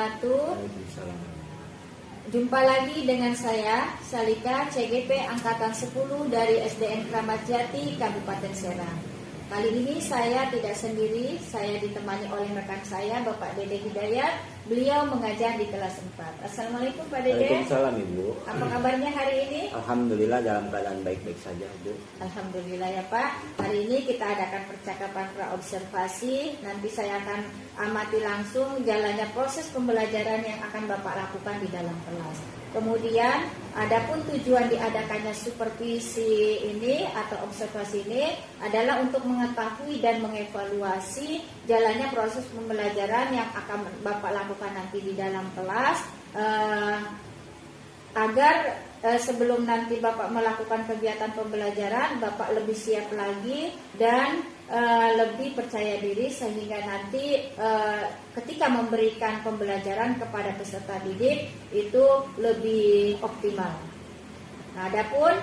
wabarakatuh. Waalaikumsalam. Jumpa lagi dengan saya, Salika, CGP Angkatan 10 dari SDN Kramat Jati, Kabupaten Serang. Kali ini saya tidak sendiri, saya ditemani oleh rekan saya, Bapak Dede Hidayat. Beliau mengajar di kelas 4. Assalamualaikum Pak Dede. Waalaikumsalam Ibu. Apa kabarnya hari ini? Alhamdulillah dalam keadaan baik-baik saja Bu. Alhamdulillah ya Pak. Hari ini kita adakan percakapan praobservasi. Nanti saya akan amati langsung jalannya proses pembelajaran yang akan Bapak lakukan di dalam kelas. Kemudian, adapun tujuan diadakannya supervisi ini atau observasi ini adalah untuk mengetahui dan mengevaluasi jalannya proses pembelajaran yang akan Bapak lakukan nanti di dalam kelas, agar sebelum nanti Bapak melakukan kegiatan pembelajaran, Bapak lebih siap lagi dan lebih percaya diri sehingga nanti ketika memberikan pembelajaran kepada peserta didik itu lebih optimal. Nah, adapun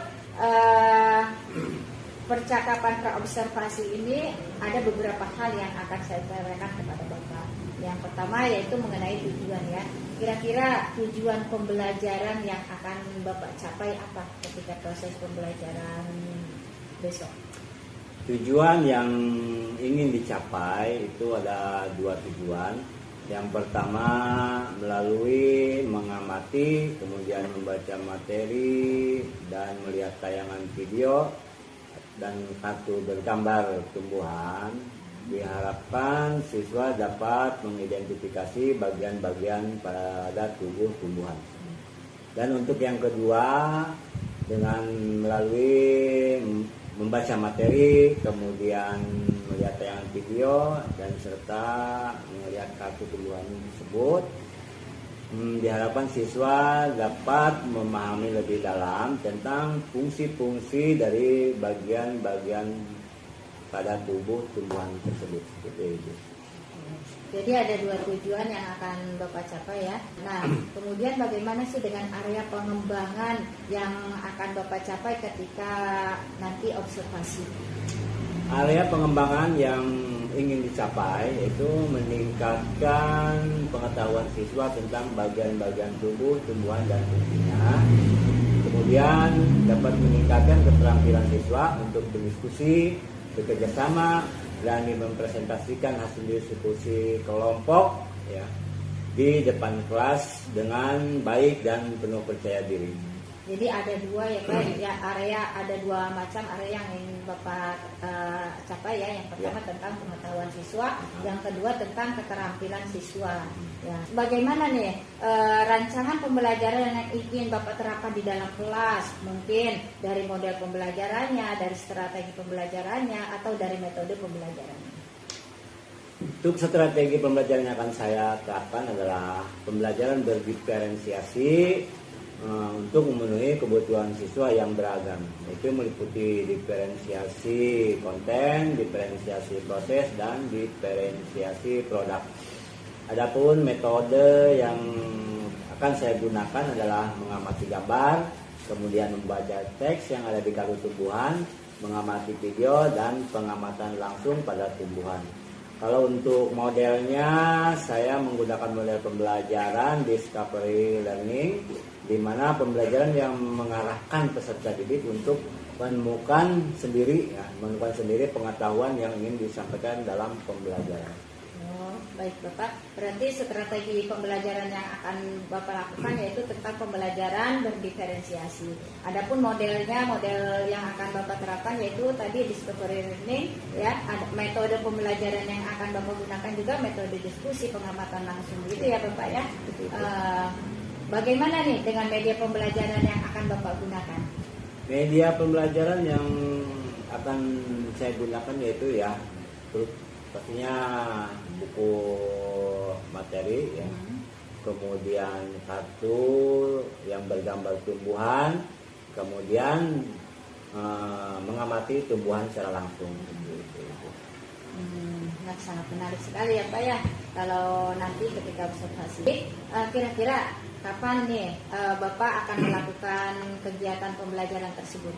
percakapan praobservasi ini ada beberapa hal yang akan saya sampaikan kepada Bapak. Yang pertama yaitu mengenai tujuan ya. Kira-kira tujuan pembelajaran yang akan Bapak capai apa ketika proses pembelajaran besok? Tujuan yang ingin dicapai itu ada dua tujuan. Yang pertama melalui mengamati, kemudian membaca materi dan melihat tayangan video dan kartu bergambar tumbuhan. Diharapkan siswa dapat mengidentifikasi bagian-bagian pada tubuh tumbuhan. Dan untuk yang kedua, dengan melalui membaca materi, kemudian melihat tayangan video dan serta melihat kartu tumbuhan tersebut, diharapkan siswa dapat memahami lebih dalam tentang fungsi-fungsi dari bagian-bagian pada tubuh tumbuhan tersebut. Seperti itu. Jadi ada dua tujuan yang akan Bapak capai ya. Nah, kemudian bagaimana sih dengan area pengembangan yang akan Bapak capai ketika nanti observasi? Area pengembangan yang ingin dicapai yaitu meningkatkan pengetahuan siswa tentang bagian-bagian tubuh, tumbuhan dan fungsinya. Kemudian dapat meningkatkan keterampilan siswa untuk berdiskusi, bekerjasama, berani mempresentasikan hasil diskusi kelompok ya di depan kelas dengan baik dan penuh percaya diri. Jadi ada dua ya Pak, ya area ada dua macam area yang ingin Bapak capai ya. Yang pertama tentang pengetahuan siswa, yang kedua tentang keterampilan siswa. Ya. Bagaimana nih rancangan pembelajaran yang ingin Bapak terapkan di dalam kelas? Mungkin dari model pembelajarannya, dari strategi pembelajarannya, atau dari metode pembelajarannya? Untuk strategi pembelajaran yang akan saya terapkan adalah pembelajaran berdiferensiasi untuk memenuhi kebutuhan siswa yang beragam. Itu meliputi diferensiasi konten, diferensiasi proses, dan diferensiasi produk. Adapun metode yang akan saya gunakan adalah mengamati gambar, kemudian membaca teks yang ada di kartu tumbuhan, mengamati video, dan pengamatan langsung pada tumbuhan. Kalau untuk modelnya, saya menggunakan model pembelajaran Discovery Learning, di mana pembelajaran yang mengarahkan peserta didik untuk menemukan sendiri pengetahuan yang ingin disampaikan dalam pembelajaran. Oh, baik Bapak. Berarti strategi pembelajaran yang akan Bapak lakukan yaitu tentang pembelajaran berdiferensiasi. Adapun modelnya, model yang akan Bapak terapkan yaitu tadi discovery learning ya. Ada metode pembelajaran yang akan Bapak gunakan juga metode diskusi, pengamatan langsung gitu ya Bapak ya. Bagaimana nih dengan media pembelajaran yang akan Bapak gunakan? Media pembelajaran yang akan saya gunakan yaitu ya pastinya buku materi ya, kemudian kartu yang bergambar tumbuhan, kemudian mengamati tumbuhan secara langsung. Nah, sangat menarik sekali ya Pak ya. Kalau nanti ketika observasi, kira-kira kapan nih Bapak akan melakukan kegiatan pembelajaran tersebut?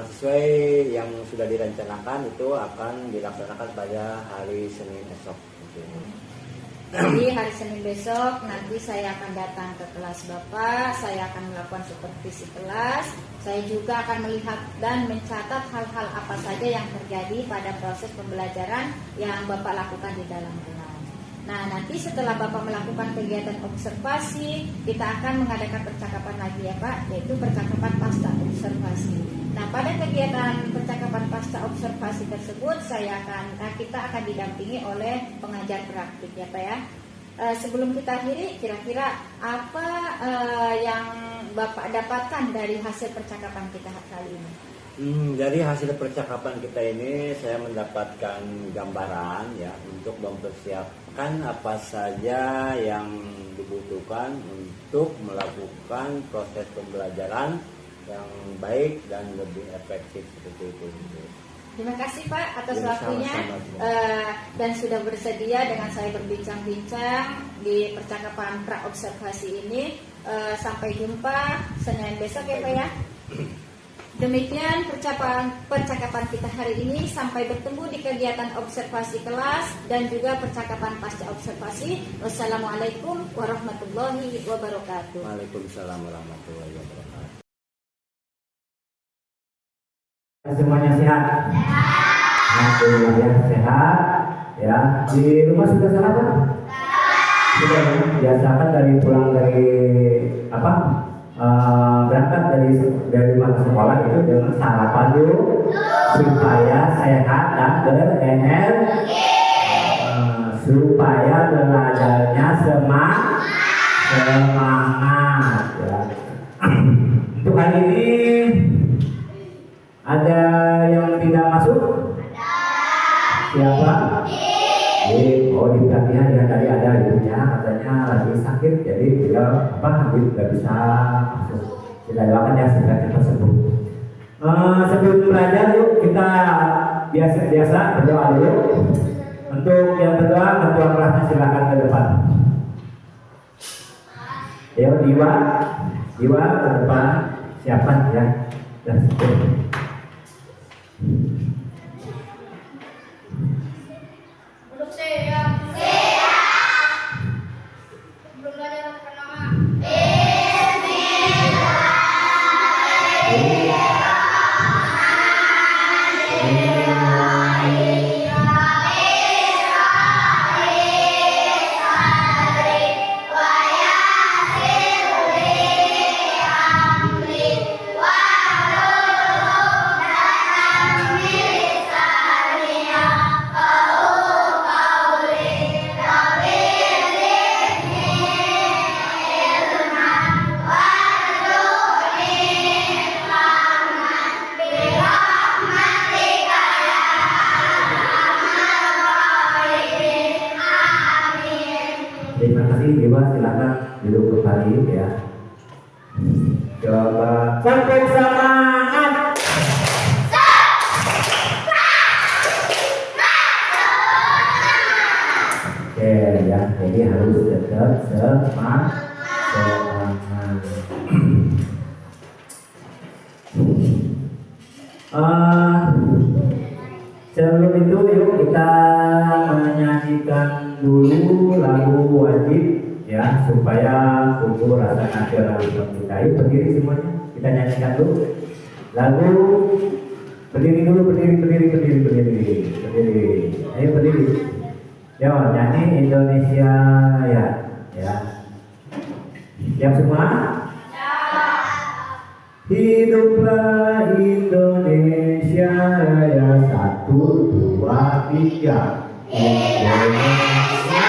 Sesuai yang sudah direncanakan itu akan dilaksanakan pada hari Senin esok. Jadi hari Senin besok nanti saya akan datang ke kelas Bapak, saya akan melakukan supervisi kelas, saya juga akan melihat dan mencatat hal-hal apa saja yang terjadi pada proses pembelajaran yang Bapak lakukan di dalam kelas. Nah, nanti setelah Bapak melakukan kegiatan observasi, kita akan mengadakan percakapan lagi ya Pak, yaitu percakapan pasca observasi. Nah, pada kegiatan percakapan pasca observasi tersebut, kita akan didampingi oleh pengajar praktik ya Pak ya. Sebelum kita akhiri, kira-kira apa yang Bapak dapatkan dari hasil percakapan kita kali ini? Dari hasil percakapan kita ini saya mendapatkan gambaran ya untuk mempersiapkan apa saja yang dibutuhkan untuk melakukan proses pembelajaran yang baik dan lebih efektif seperti itu. Terima kasih Pak atas Ya, waktunya dan sudah bersedia dengan saya berbincang-bincang di percakapan pra-observasi ini. Sampai jumpa Senin besok ya Pak ya. Demikian percakapan kita hari ini. Sampai bertemu di kegiatan observasi kelas dan juga percakapan pasca observasi. Wassalamualaikum warahmatullahi wabarakatuh. Waalaikumsalam warahmatullahi wabarakatuh. Semuanya sehat? Alhamdulillah ya, sehat. Ya, di rumah sudah sarapan? Sudah. Biasakan pulang dari berangkat dari rumah ke sekolah itu dengan sarapan dulu supaya sehat dan berenergi, supaya belajarnya semangat ya. Untuk hari ini ada yang tidak masuk? Siapa? Oh, di pelatihan ya, tadi ada ibunya katanya lagi sakit, jadi dia nggak bisa masuk. Kita doakan ya semoga cepat sembuh. Sebelum belajar yuk kita biasa berdoa dulu. Untuk yang berdoa, ketua kelasnya silakan ke depan. Ayo Diwa ke depan, siapkan ya. Dan Untuk siap. Sebelum belajar pertama. terima kasih Dewa, silakan duduk kembali ya. Coba sampai semangat. Oke ya, jadi harus tetap semangat. Sebelum itu yuk kita menyanyikan dulu lagu wajib ya, supaya tumbuh rasa nasionalisme kita. Yuk berdiri semuanya, kita nyanyikan dulu lagu. Berdiri dulu, berdiri. Ayo berdiri. Yo, nyanyi Indonesia ya. Siap semua? Hiduplah Indonesia Raya, 1, 2, 3. Indonesia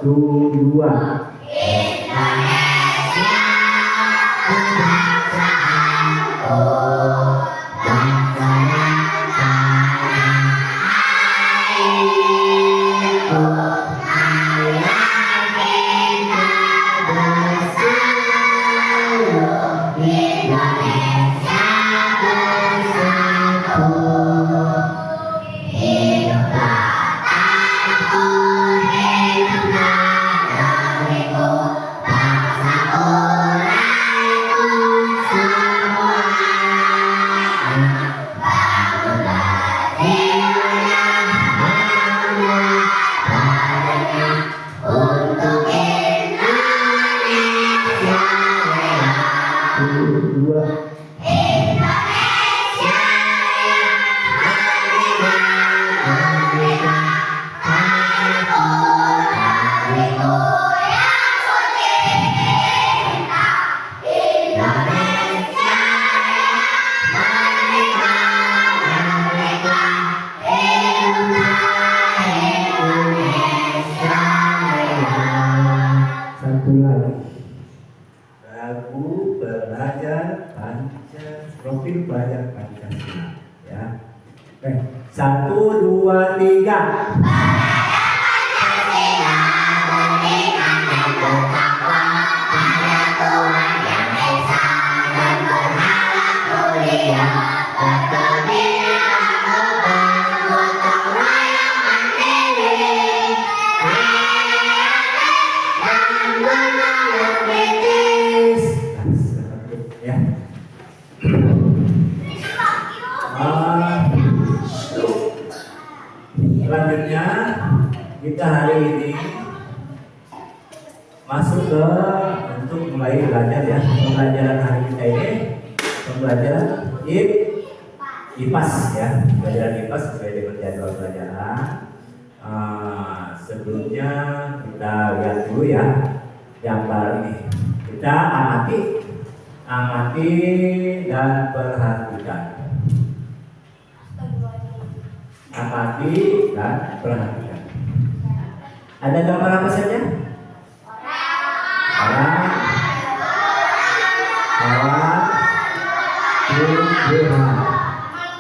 dua. Indonesia bersatu. Satu lagi. Lagu belajar profil belajar Pancasila. Ya. Oke. 1, 2, 3. Ya. Selanjutnya kita hari ini masuk ke untuk mulai belajar ya. Pembelajaran hari kita ini pembelajaran IPAS ya. Pembelajaran IPAS sesuai dengan jadwal pelajaran. Sebelumnya kita lihat dulu ya gambar ini. Kita amati dan perhatikan. Amati dan perhatikan. Ada gambar apa saja? Orang, hewan, tumbuhan.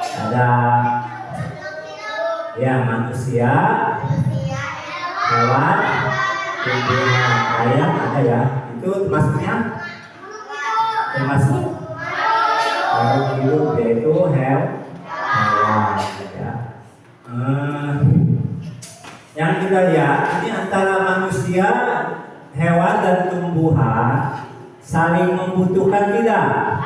Ada ya manusia, hewan, tumbuhan. Ayam ada ya. Itu termasuknya? Termasuk makhluk hidup yaitu hewan ya. Yang kita lihat ini antara manusia, hewan dan tumbuhan saling membutuhkan tidak?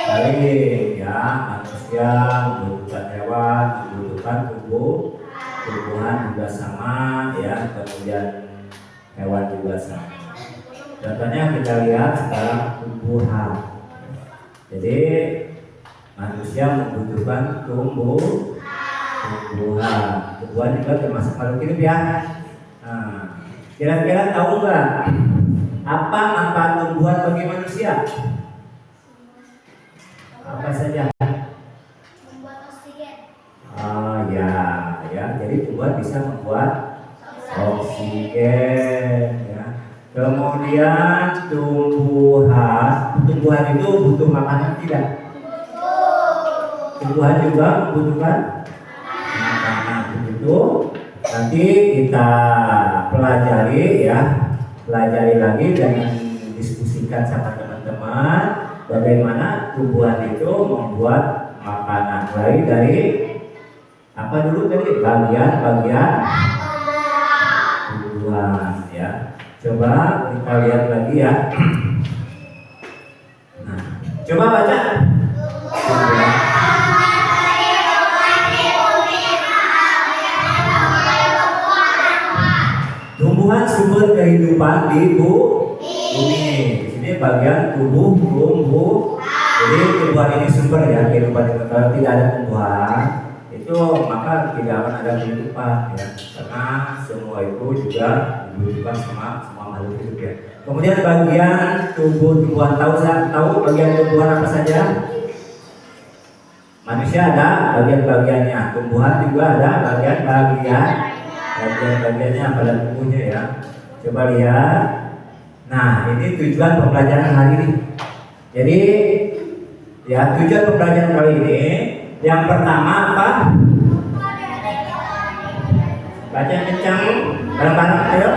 Saling ya, manusia membutuhkan hewan, membutuhkan tumbuhan juga sama ya, kemudian hewan juga sama. Contohnya kita lihat sekarang tumbuhan. Jadi manusia membutuhkan tumbuhan. Tumbuhan juga termasuk makhluk hidup ya. Nah, kira-kira tahu nggak apa manfaat tumbuhan bagi manusia? Apa saja? Membuat oksigen. Ya. Jadi tumbuhan bisa membuat oksigen. Ya. Kemudian tumbuhan itu butuh makanan tidak? Tumbuhan juga membutuhkan makanan. Begitu. Nanti kita pelajari lagi dan diskusikan sama teman-teman bagaimana tumbuhan itu membuat makanan. Mulai dari apa dulu tadi? Bagian-bagian tumbuhan ya. Coba kita lihat lagi ya. Nah, coba baca. Tumbuhan sumber kehidupan di bumi. Di sini bagian tubuh. Jadi tumbuhan ini sumber ya kehidupan. Kalau tidak ada tumbuhan, itu maka tidak akan ada kehidupan ya. Karena semua itu juga dibutuhkan sama makhluk hidup ya. Kemudian bagian tumbuhan tahu bagian tumbuhan apa saja? Manusia ada bagian-bagiannya, tumbuhan juga ada bagian-bagiannya pada tubuhnya ya. Coba lihat. Nah, ini tujuan pembelajaran hari ini. Jadi ya tujuan pembelajaran kali ini yang pertama apa? Baca kencang bareng-bareng ayo.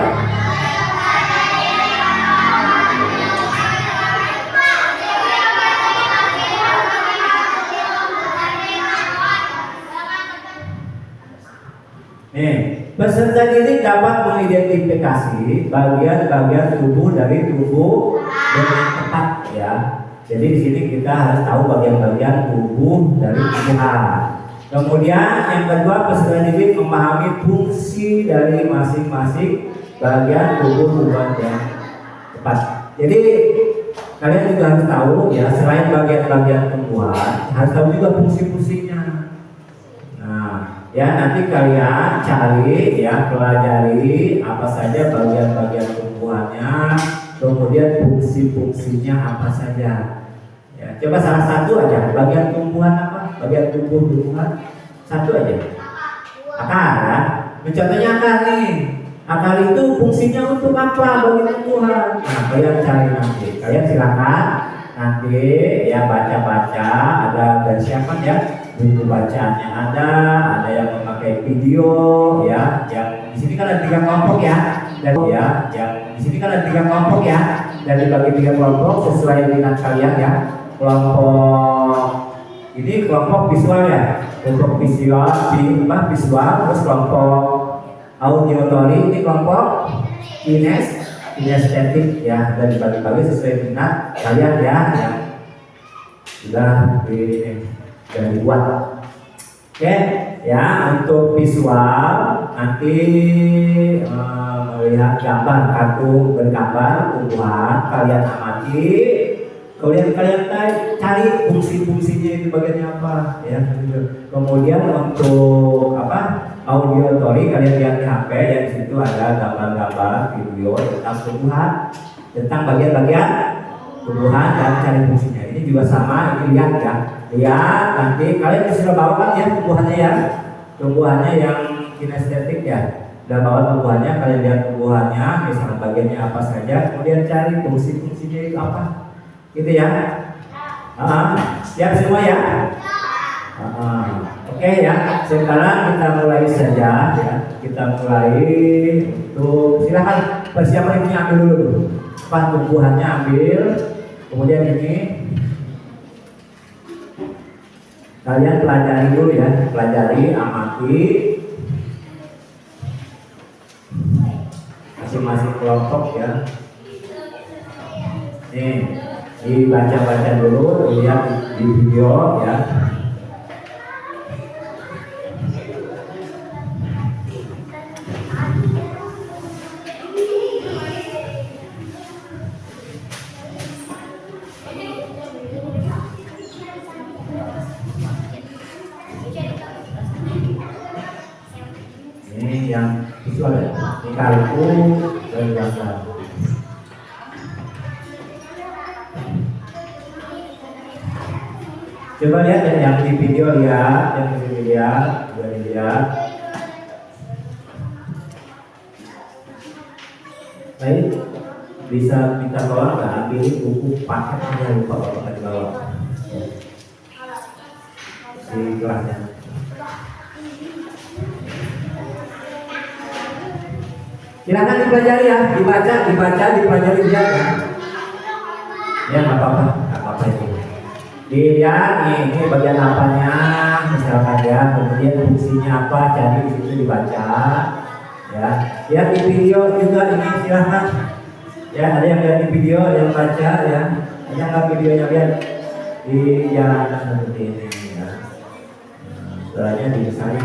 Nih, peserta didik dapat mengidentifikasi bagian-bagian tubuh dari tubuh dengan tepat ya. Jadi di sini kita harus tahu bagian-bagian tubuh dari tubuhan. Kemudian yang kedua, peserta didik memahami fungsi dari masing-masing bagian tubuh yang tepat. Jadi kalian juga harus tahu ya, selain bagian-bagian tumbuhan, harus tahu juga fungsi-fungsinya. Nah, Ya, nanti kalian cari ya, pelajari apa saja bagian-bagian tumbuhannya, kemudian fungsi-fungsinya apa saja. Ya, coba salah satu aja, bagian tumbuhan apa? Bagian tumbuhan satu aja. Akar ya. Contohnya akar nih. Akar itu fungsinya untuk apa bagi tumbuhan? Nah, kalian cari nanti. Kalian silakan nanti ya baca-baca, ada dari siapa ya? Buku bacaannya ada yang memakai video ya, yang di sini kan ada 3 kelompok ya, dan ya, yang di sini kan ada 3 kelompok ya, dan dibagi 3 kelompok sesuai dengan kalian ya. Kelompok ini kelompok visual ya, kelompok visual visual, terus kelompok auditory ini kelompok kinestetik ya, dan dibagi-bagi sesuai minat kalian ya, yang sudah dibuat. Oke ya, untuk visual nanti melihat gambar kartu bergambar tumbuhan, kalian amati, kemudian kalian cari fungsi-fungsinya itu bagiannya apa ya. Kemudian untuk auditory, kalian lihat di HP ya, di situ ada gambar-gambar video tentang tumbuhan, tentang bagian-bagian tumbuhan dan cari fungsinya. Ini juga sama, ini lihat ya. Lihat nanti kalian sudah bawa kan ya tumbuhannya ya. Tumbuhannya yang kinestetik ya. Dan bawa tumbuhannya, kalian lihat tumbuhannya, misalnya bagiannya apa saja, kemudian cari fungsi-fungsinya itu apa. Gitu ya. Siap semua ya? Oke ya, sekarang kita mulai saja ya. Kita mulai untuk, silakan persiapan ini ambil dulu. Tumbuhannya ambil, kemudian ini kalian pelajari dulu ya, pelajari, amati masing-masing kelompok ya. Nih, dibaca-baca dulu, lihat di video ya. Ini yang visual ya, ini kartu dan gambar. Coba lihat yang di video, lihat yang di video, lihat. Baik, bisa minta tolong nggak ambil buku paketnya, lupa bapak di bawah di kelasnya. Silakan dipelajari ya, dibaca, dipelajari lihat ya. Ya nggak apa-apa itu. Dilihat ini bagian apanya, misalkan ya, kemudian fungsinya apa, cari di situ dibaca. Ya, lihat di video juga ini silakan. Ya, ada yang lihat di video, yang baca ya, ada yang nggak videonya lihat di jalan seperti ini ya. Setelahnya disalin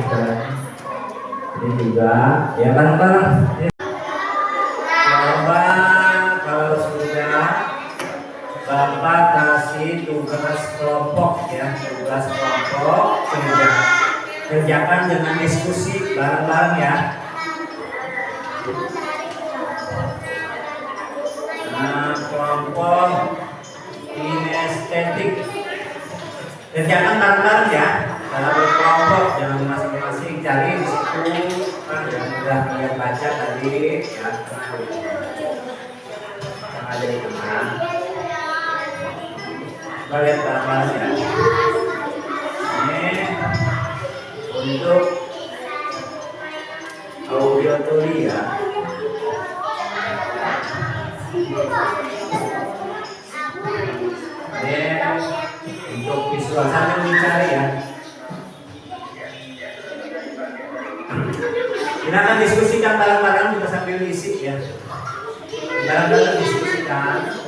ini juga ya, bareng-bareng. Kalau sudah Bapak kasih tugas kelompok ya, tugas kelompok kerjakan dengan diskusi bareng-bareng ya. Nah, kelompok kinestetik kerjakan bareng-bareng ya, dalam berkelompok, jangan masing-masing cari di situ kan yang sudah kalian baca tadi ya. Ada di tengah. Kita lihat bareng-bareng ya. Ini untuk auditory ya. Ini untuk visual, sambil mencari ya. Kita akan diskusikan bareng-bareng, kita sambil isi ya. Bareng-bareng diskusikan.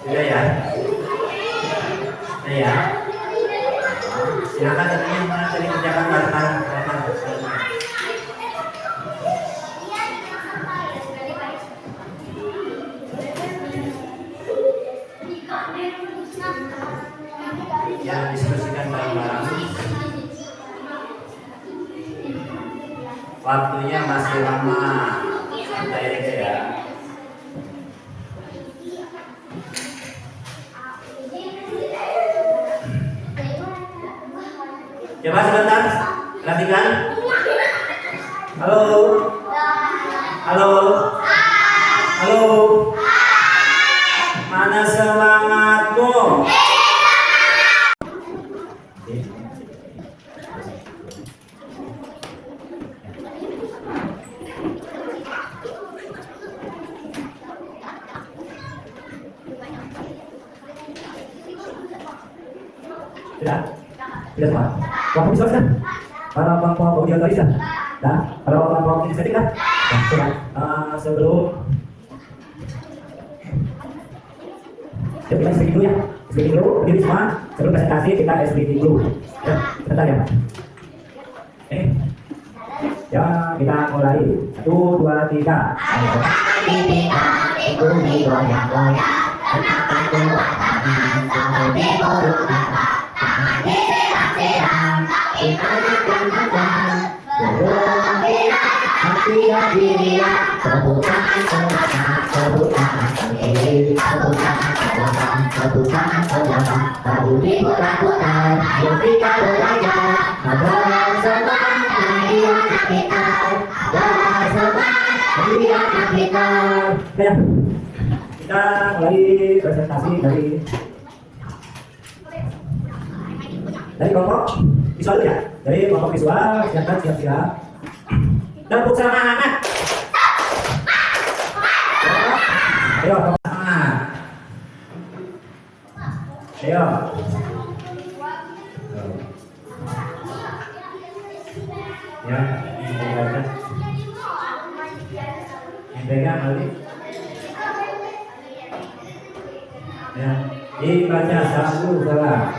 Sudah ya? Sudah ya? dikerjakan bareng-bareng. Ya, diskusikan bareng-bareng. Waktunya masih lama, santai aja ya. Coba sebentar, perhatikan. Halo, halo, halo. Mana semangatmu? Tidak, tidak semua. Kelompok visual sudah. Para kelompok audio tadi sudah. Dah. Para kelompok kinestetik dah. Dah, sudah. Sebelum kita SPT dulu ya. SPT dulu, berdiri semua. Sebelum presentasi kita SPT dulu. Ya, sebentar ya Pak. Ya, kita mulai. 1, 2, 3. Kita mulai presentasi dari kelompok visual ya. Dari kelompok visual, silakan siap-siap. Tepuk semangat. Ayo, tepuk semangat. Ayo. Ya, yang pegang kali. Ya, dibaca satu salah.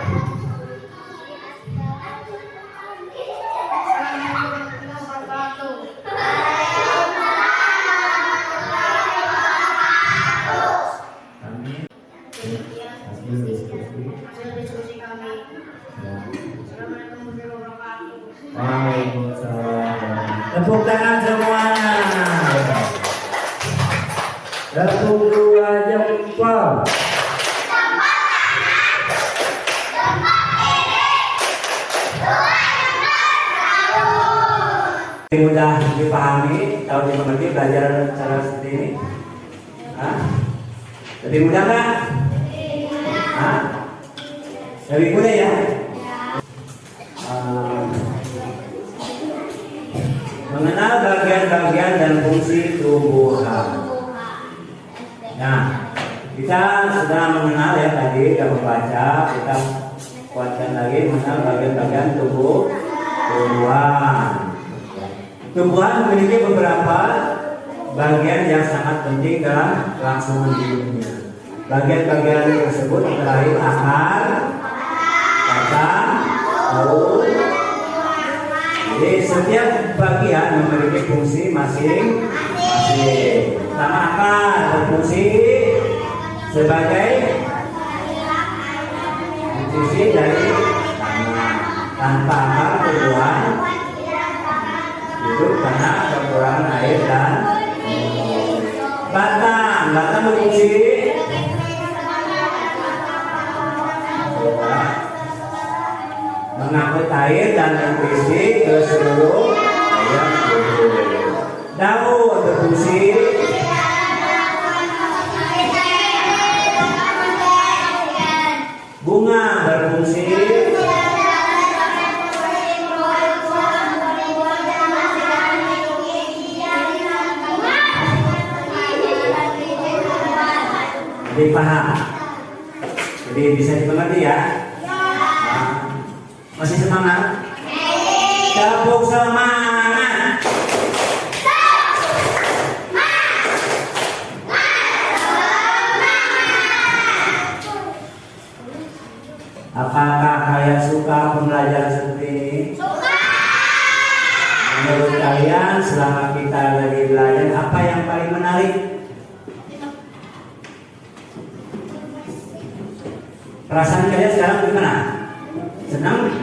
Tepuk tangan semuanya. Tepuk dua jempol. Mudah dipahami, tahu dimengerti belajar cara seperti ini. Hah? Lebih mudah nggak? Hah? Lebih mudah ya? Mengenal bagian-bagian dan fungsi tumbuhan. Nah, kita sudah mengenal ya tadi, kita membaca, kita kuatkan lagi mengenal bagian-bagian tumbuhan. Tumbuhan memiliki beberapa bagian yang sangat penting dalam kelangsungan hidupnya. Bagian-bagian tersebut antara lain akar, batang, daun. Jadi setiap bagian memiliki fungsi masing-masing. Pertama, akar berfungsi sebagai nutrisi dari tanah. Tanpa akar tumbuhan hidup karena kekurangan air dan batang berfungsi mengangkut air dan nutrisi ke seluruh area tubuh. Daun berfungsi bunga berfungsi dipaham, jadi bisa dimengerti ya. Masih semangat? Tepuk semangat. Apakah kalian suka pembelajaran seperti ini? kalian selama kita lagi belajar apa yang paling menarik? Perasaan kalian sekarang gimana? Senang?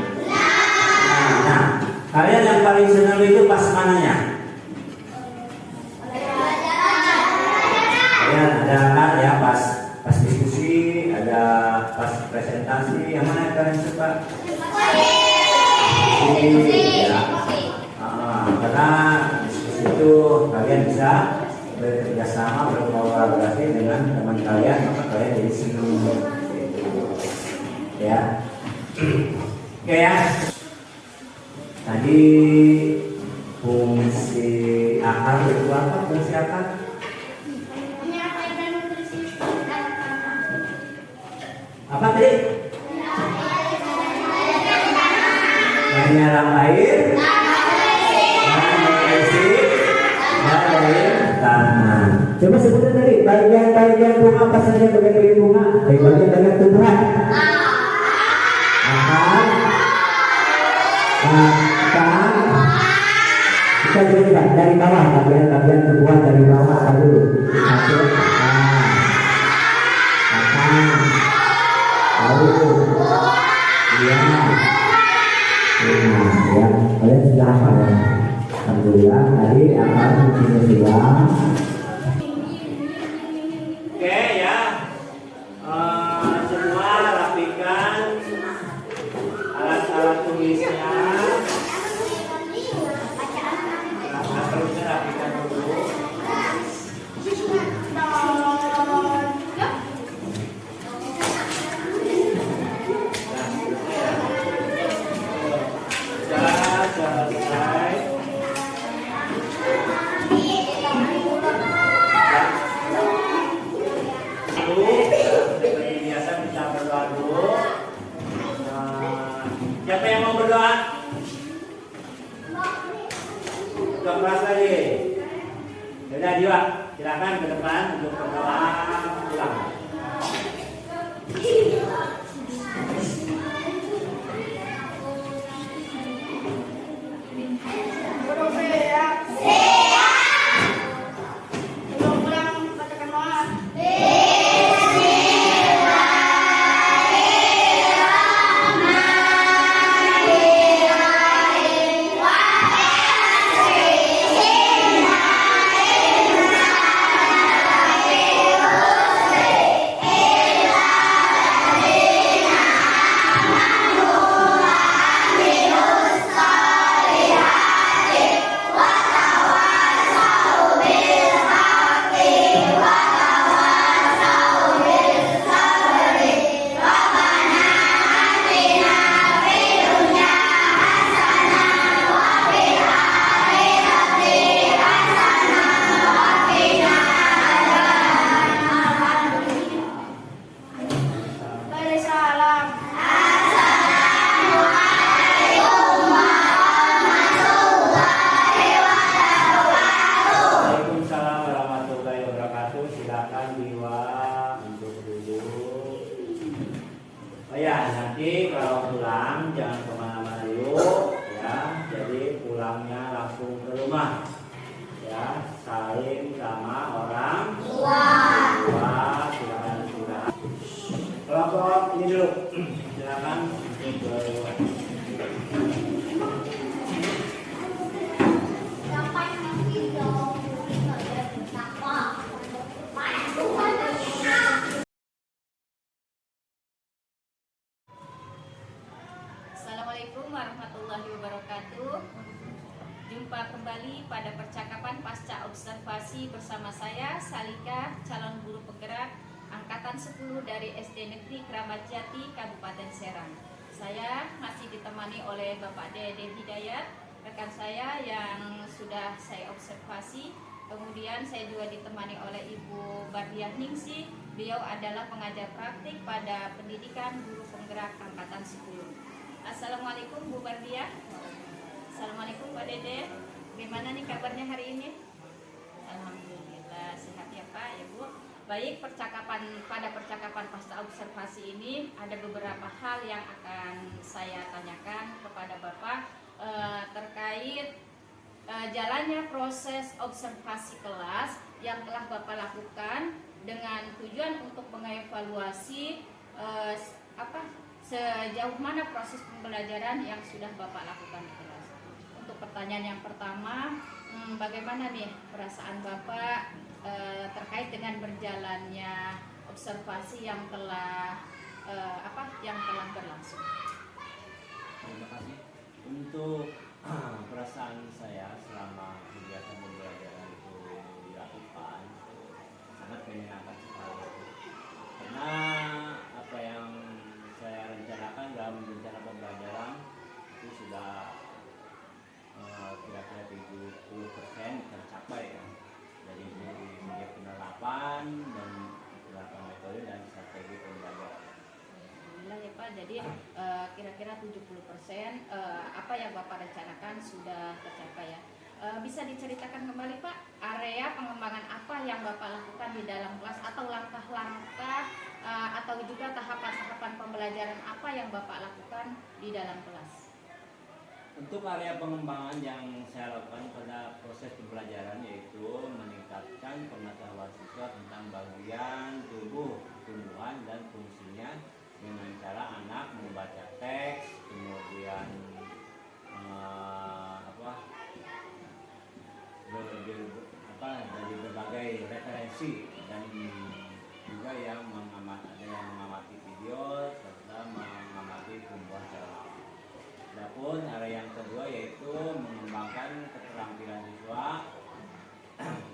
Nah, kalian yang paling senang itu pas mananya? Kalian ada kan ya pas diskusi, ada pas presentasi, yang mana yang kalian suka? Ya. Karena diskusi itu kalian bisa bekerja sama, berkolaborasi dengan teman kalian, maka kalian jadi senang. Ya, oke ya. Tadi fungsi akar itu apa? Fungsi akar? Apa tadi? Menyerap air, mengisi, air tanah. Coba sebutin tadi bagian-bagian bunga apa saja bagian bunga? Bagian tumbuhan. Akar, batang. Kita coba dari bawah bagian tumbuhan dari bawah dulu. Satu, batang, lalu, iya. Ya, kalian sudah hafal ya. Alhamdulillah tadi akan sudah. Oke ya, semua rapikan alat-alat tulisnya. Terusnya rapikan dulu. Selesai. Seperti biasa bisa berdoa dulu. Siapa yang mau berdoa? Buka kelas lagi. Yaudah Jiwa, silakan ke depan untuk berdoa pulang. Nanti kalau pulang jangan kemana-mana dulu ya, jadi pulangnya langsung ke rumah ya, saling sama orang tua. Silakan sudah kelompok ini dulu, silakan Assalamualaikum warahmatullahi wabarakatuh. Jumpa kembali pada percakapan pasca observasi bersama saya Salika, calon guru penggerak angkatan 10 dari SD Negeri Keramat Jati, Kabupaten Serang. Saya masih ditemani oleh Bapak Dede Hidayat, rekan saya yang sudah saya observasi. Kemudian saya juga ditemani oleh Ibu Bardiah Ningsih. Beliau adalah pengajar praktik pada pendidikan guru penggerak angkatan 10. Assalamualaikum Bu Bardiah. Assalamualaikum Pak Dede. Bagaimana nih kabarnya hari ini? Alhamdulillah sehat ya Pak ya Bu. Baik, pada percakapan pasca observasi ini ada beberapa hal yang akan saya tanyakan kepada Bapak terkait jalannya proses observasi kelas yang telah Bapak lakukan dengan tujuan untuk mengevaluasi sejauh mana proses pembelajaran yang sudah Bapak lakukan di kelas. Untuk pertanyaan yang pertama, bagaimana nih perasaan Bapak terkait dengan berjalannya observasi yang telah berlangsung? Terima kasih. Untuk perasaan saya selama kegiatan pembelajaran itu dilakukan sangat menyenangkan sekali, karena apa yang saya rencanakan dalam rencana pembelajaran itu sudah kira-kira 70% tercapai ya, dari media penerapan dan penerapan metode dan strategi pembelajaran. Alhamdulillah ya Pak, jadi kira-kira 70% apa yang Bapak rencanakan sudah tercapai ya. Bisa diceritakan kembali Pak, area pengembangan apa yang Bapak lakukan di dalam kelas, atau langkah-langkah atau juga tahapan-tahapan pembelajaran apa yang Bapak lakukan di dalam kelas? Untuk area pengembangan yang saya lakukan pada proses pembelajaran yaitu meningkatkan pengetahuan siswa tentang bagian tubuh, tumbuhan dan fungsinya dengan cara anak membaca teks, kemudian dari berbagai referensi, dan juga yang mengamati video serta mengamati tumbuhan secara langsung. Adapun area yang kedua yaitu mengembangkan keterampilan siswa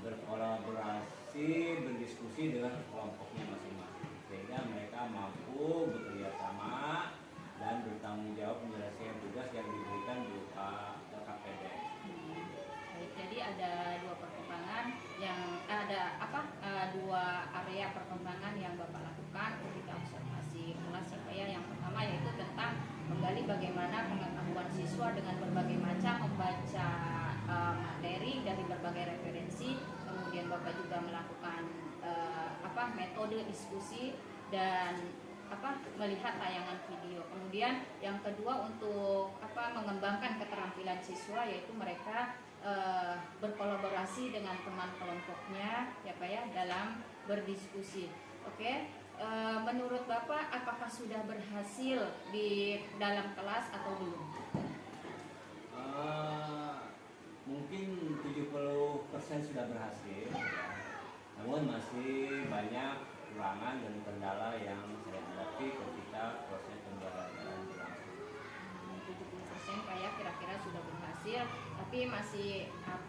berkolaborasi, berdiskusi dengan kelompoknya masing-masing, sehingga mereka mampu bekerja sama dan bertanggung jawab menyelesaikan tugas yang diberikan berupa LKPD. Baik, jadi ada dua perkembangan dua area perkembangan yang Bapak lakukan ketika observasi kelas ya. Yang pertama yaitu tentang menggali bagaimana pengetahuan siswa dengan berbagai macam membaca materi dari berbagai referensi. Kemudian Bapak juga melakukan metode diskusi dan melihat tayangan video. Kemudian yang kedua untuk mengembangkan keterampilan siswa, yaitu mereka berkolaborasi dengan teman kelompoknya ya Pak ya dalam berdiskusi. Oke. Menurut Bapak apakah sudah berhasil di dalam kelas atau belum? Mungkin 70% sudah berhasil ya. Namun masih banyak kekurangan dan kendala yang saya hadapi ketika proses pembelajaran berlangsung. 70% kayak kira-kira sudah berhasil, tapi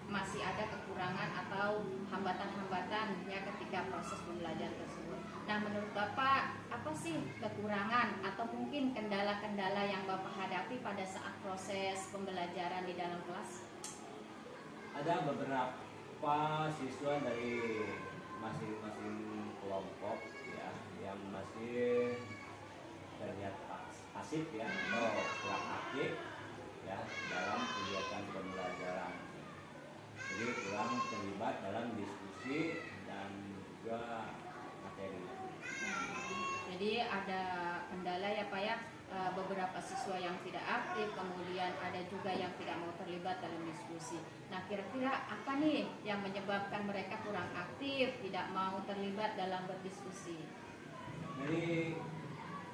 masih ada kekurangan atau hambatan-hambatan ya ketika proses pembelajaran tersebut. Nah, menurut Bapak apa sih kekurangan atau mungkin kendala-kendala yang Bapak hadapi pada saat proses pembelajaran di dalam kelas? Ada beberapa siswa dari masing-masing kelompok ya yang masih terlihat pasif ya atau kurang aktif ya dalam kegiatan pembelajaran, jadi kurang terlibat dalam diskusi dan juga materi. Jadi ada kendala ya Pak ya, beberapa siswa yang tidak aktif, kemudian ada juga yang tidak mau terlibat dalam diskusi. Nah, kira-kira apa nih yang menyebabkan mereka kurang aktif, tidak mau terlibat dalam berdiskusi? Dari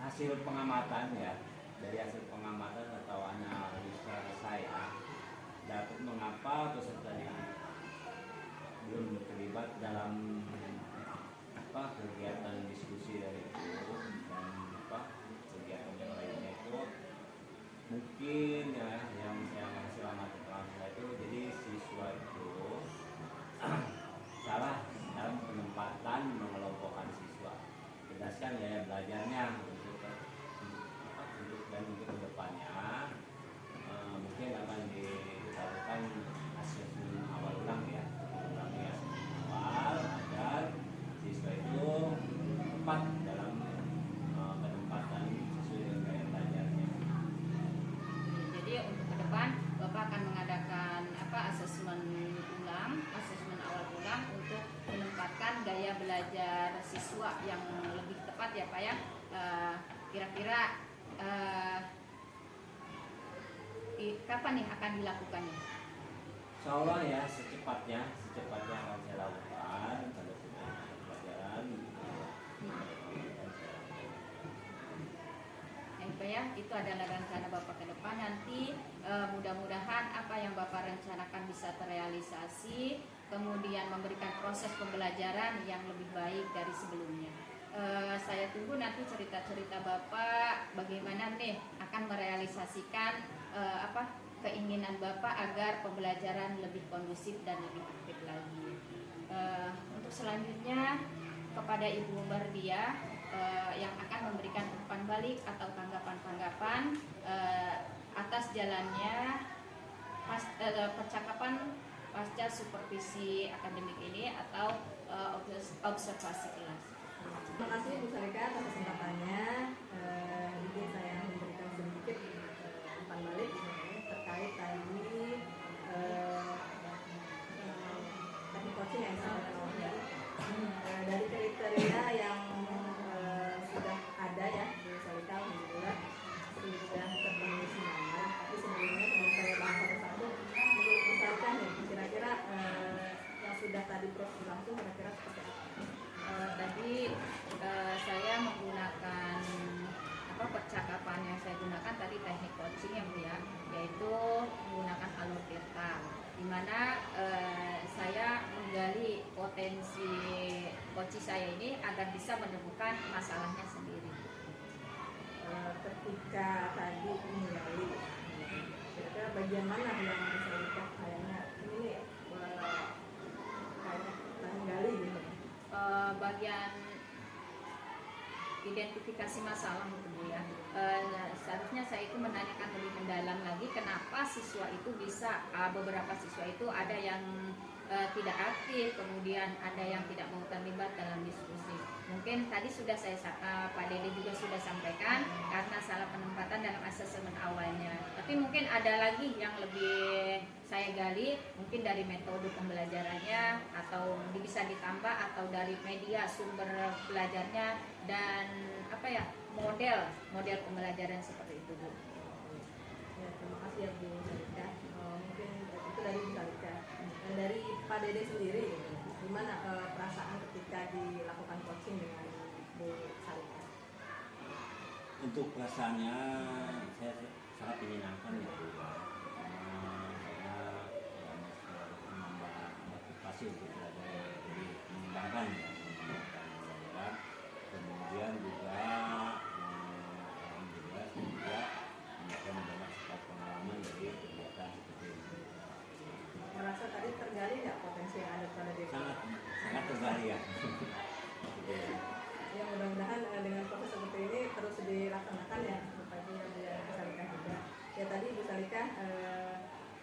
hasil pengamatan ya, dari hasil pengamatan atau analisa saya dapat mengapa peserta didik belum terlibat dalam kegiatan diskusi dari itu dan kegiatan yang lainnya itu mungkin ya yang saya hasil analisa itu, jadi siswa itu salah dalam penempatan mengelompokkan siswa berdasarkan gaya belajarnya untuk kedepannya mungkin akan dilakukan asesmen awal ulang ya, ulangi asesmen awal agar siswa itu tepat dalam penempatan sesuai dengan gaya belajarnya. Jadi untuk ke depan Bapak akan mengadakan asesmen awal ulang untuk menempatkan gaya belajar siswa yang lebih tepat ya Pak ya. Kira-kira kapan nih akan dilakukannya? Insya Allah ya secepatnya akan saya lakukan pada pembelajaran. Pak ya, itu adalah rencana Bapak ke depan. Nanti mudah-mudahan apa yang Bapak rencanakan bisa terrealisasi, kemudian memberikan proses pembelajaran yang lebih baik dari sebelumnya. Saya tunggu nanti cerita-cerita Bapak bagaimana nih akan merealisasikan keinginan Bapak agar pembelajaran lebih kondusif dan lebih aktif lagi. Untuk selanjutnya kepada Ibu Bardia yang akan memberikan umpan balik atau tanggapan-tanggapan atas jalannya percakapan pasca supervisi akademik ini atau observasi kelas. Terima kasih Bu Salika atas kesempatannya. Ini saya memberikan sedikit umpan balik terkait tadi teknik coaching yang disampaikan oleh dari kriteria yang sudah ada ya Bu Salika, alhamdulillah sudah terpenuhi semuanya. Tapi sebelumnya sebelum saya bahas satu-satu, menurut Bu Salika nih kira-kira yang sudah tadi proses langsung kira-kira seperti apa? Tadi saya menggunakan percakapan yang saya gunakan tadi teknik coaching ya Bu ya, yaitu menggunakan alur tirta, di mana saya menggali potensi coach saya ini agar bisa menemukan masalahnya sendiri. Ketika tadi menggali, kira-kira bagian mana yang bisa kita kayaknya ini kayaknya kita menggali gitu? Bagian identifikasi masalah gitu Bu ya. Seharusnya saya itu menanyakan lebih mendalam lagi kenapa siswa itu bisa beberapa siswa itu ada yang tidak aktif, kemudian ada yang tidak mau terlibat dalam diskusi. Mungkin tadi sudah Pak Dede juga sudah sampaikan karena salah penempatan dalam asesmen awalnya. Tapi mungkin ada lagi yang lebih saya gali, mungkin dari metode pembelajarannya atau bisa ditambah atau dari media sumber belajarnya dan model pembelajaran seperti itu Bu. Ya, terima kasih ya Bu Salika. Mungkin itu dari Bu Salika. Dan dari Pak Dede sendiri, gimana perasaan ketika dilakukan coaching dengan Bu Salika? Untuk perasaannya saya sangat menyenangkan ya Bu. Karena menambah motivasi untuk belajar, jadi mengembangkan pembelajaran. Kemudian juga alhamdulillah saya juga mendapatkan banyak sekali pengalaman dari kegiatan seperti ini. Merasa tadi tergali nggak potensi yang ada pada diri? Sangat tergali ya. Ya mudah-mudahan dengan proses seperti ini terus dilaksanakan ya seperti yang Bu Salika juga. Ya tadi Bu Salika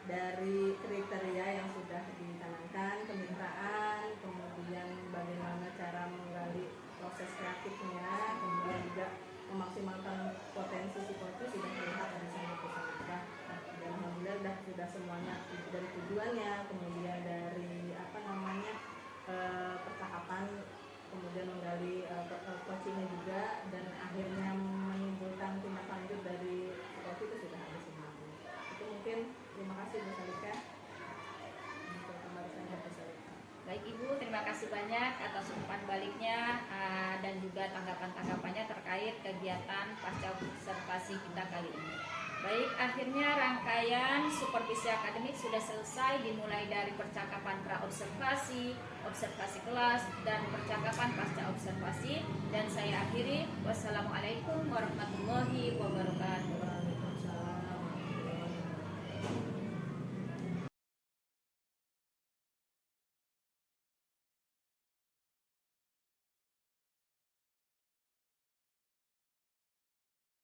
dari kriteria yang sudah dicanangkan, kemitraan, kemudian bagaimana cara menggali proses kreatifnya, kemudian juga memaksimalkan potensi psikotis sudah terlihat dari sana Bu Salika. Dan alhamdulillah sudah semuanya dari tujuannya, kemudian dari percakapan, kemudian menggali coachingnya juga, dan akhirnya menimbulkan tindak lanjut dari psikologi itu sudah ada semua. Itu mungkin terima kasih Bu Salika untuk pembahasan Bu Salika. Baik Ibu, terima kasih banyak atas umpan baliknya dan juga tanggapan-tanggapannya terkait kegiatan pasca observasi kita kali ini. Baik, akhirnya rangkaian supervisi akademik sudah selesai, dimulai dari percakapan pra-observasi, observasi kelas, dan percakapan pasca observasi. Dan saya akhiri, wassalamualaikum warahmatullahi wabarakatuh.